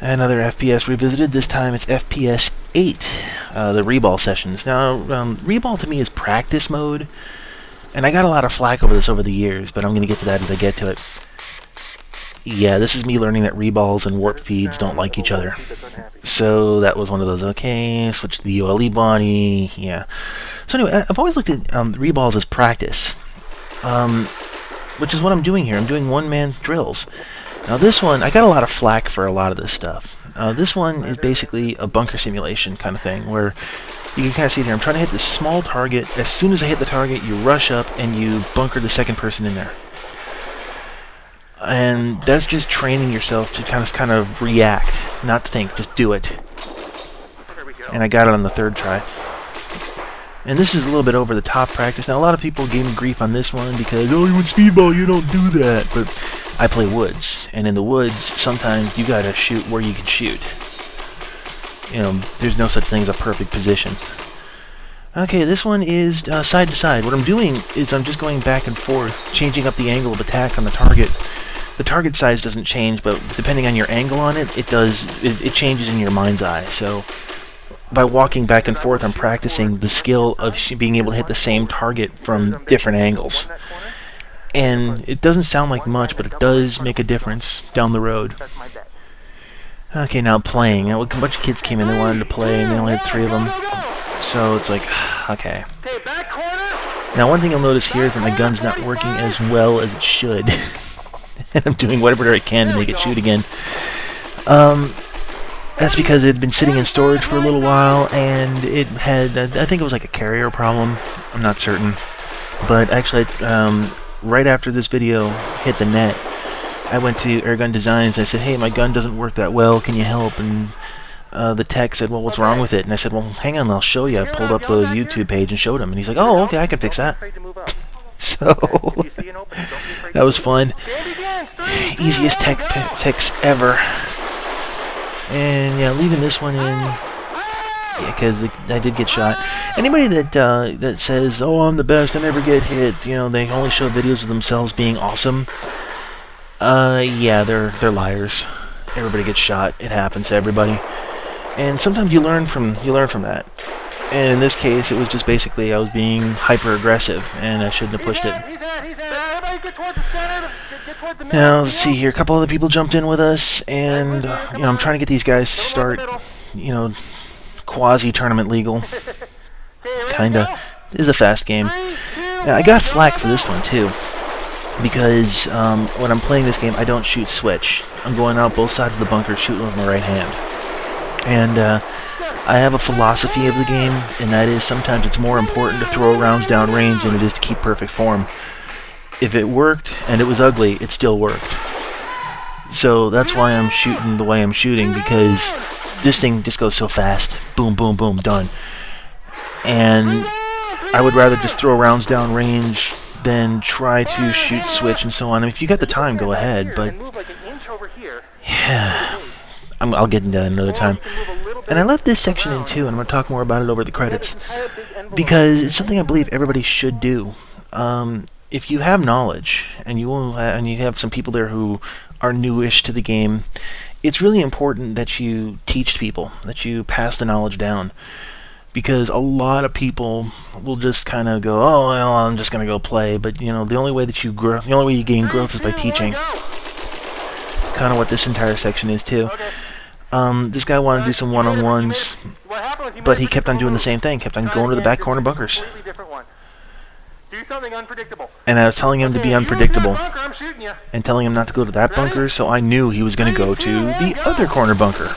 Another FPS revisited. This time it's FPS 8, the reball sessions. Now, reball to me is practice mode, and I got a lot of flack over this over the years, but I'm going to get to that as I get to it. Yeah, this is me learning that reballs and warp feeds don't like each other. So that was one of those, okay, switch to the ULE body, yeah. So anyway, I've always looked at reballs as practice, which is what I'm doing here. I'm doing one-man drills. Now this one, I got a lot of flack for a lot of this stuff. This one is basically a bunker simulation kind of thing, where you can kind of see here, I'm trying to hit this small target. As soon as I hit the target, you rush up and you bunker the second person in there. And that's just training yourself to kind of react, not think, just do it. And I got it on the third try. And this is a little bit over the top practice. Now a lot of people gave me grief on this one because, oh, you in speedball, you don't do that. But I play woods, and in the woods, sometimes you gotta shoot where you can shoot. You know, there's no such thing as a perfect position. Okay, this one is side to side. What I'm doing is I'm just going back and forth, changing up the angle of attack on the target. The target size doesn't change, but depending on your angle on it, it changes in your mind's eye. So by walking back and forth, I'm practicing the skill of being able to hit the same target from different angles. And it doesn't sound like much, but it does make a difference down the road. Okay, now playing. Now, a bunch of kids came in, they wanted to play, and they only had 3 of them. So it's like, okay. Now one thing you'll notice here is that my gun's not working as well as it should. And I'm doing whatever I can to make it shoot again. That's because it had been sitting in storage for a little while, and it had, I think it was like a carrier problem. I'm not certain. But actually, right after this video hit the net, I went to Airgun Designs. I said, hey, my gun doesn't work that well. Can you help? And the tech said, well, what's wrong with it? And I said, well, hang on, I'll show you. I pulled up the YouTube page and showed him. And he's like, oh, okay, I can fix that. So, that was fun. Easiest tech fix ever. And, yeah, leaving this one in, yeah, because I did get shot. Anybody that says, oh, I'm the best, I never get hit, you know, they only show videos of themselves being awesome, yeah, they're liars. Everybody gets shot. It happens to everybody. And sometimes you learn from that. And in this case, it was just basically I was being hyper-aggressive, and I shouldn't have pushed it. Now, let's see here. A couple other people jumped in with us, and you know, I'm trying to get these guys to start, you know, quasi-tournament legal. Kinda. This is a fast game. Now, I got flack for this one, too. Because when I'm playing this game, I don't shoot switch. I'm going out both sides of the bunker, shooting with my right hand. And I have a philosophy of the game, and that is sometimes it's more important to throw rounds down range than it is to keep perfect form. If it worked, and it was ugly, it still worked. So that's why I'm shooting the way I'm shooting, because this thing just goes so fast. Boom, boom, boom, done. And I would rather just throw rounds down range than try to shoot switch and so on. If you got the time, go ahead, but yeah, I'll get into that another time. And I left this section in too, and I'm going to talk more about it over the credits, because it's something I believe everybody should do. If you have knowledge, and you have some people there who are newish to the game, it's really important that you teach people, that you pass the knowledge down. Because a lot of people will just kind of go, oh, well, I'm just going to go play. But, you know, the only way that you grow, the only way you gain growth is by teaching. Kind of what this entire section is, too. This guy wanted to do some one-on-ones, but he kept on doing the same thing, kept on going to the back corner bunkers. And I was telling him to be unpredictable, and telling him not to go to that bunker, so I knew he was going to go to the other corner bunker.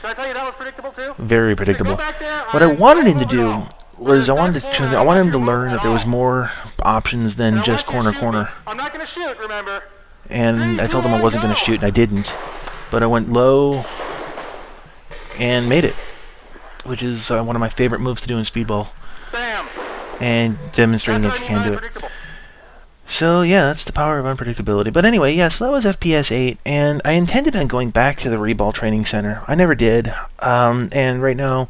Should I tell you that was predictable too? Very predictable. What I wanted him to do was I wanted him to learn that there was more options than just corner. I'm not going to shoot, remember? And I told him I wasn't going to shoot, and I didn't. But I went low and made it, which is one of my favorite moves to do in speedball. Bam! And demonstrating that you can do it. So yeah, that's the power of unpredictability. But anyway, yeah, so that was FPS 8, and I intended on going back to the Reball Training Center. I never did, and right now,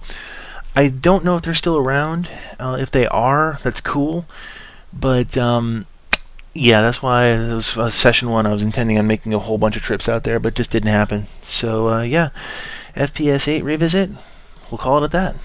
I don't know if they're still around. If they are, that's cool, but Yeah, that's why it was session 1. I was intending on making a whole bunch of trips out there, but it just didn't happen. So, yeah, FPS 8 revisit. We'll call it at that.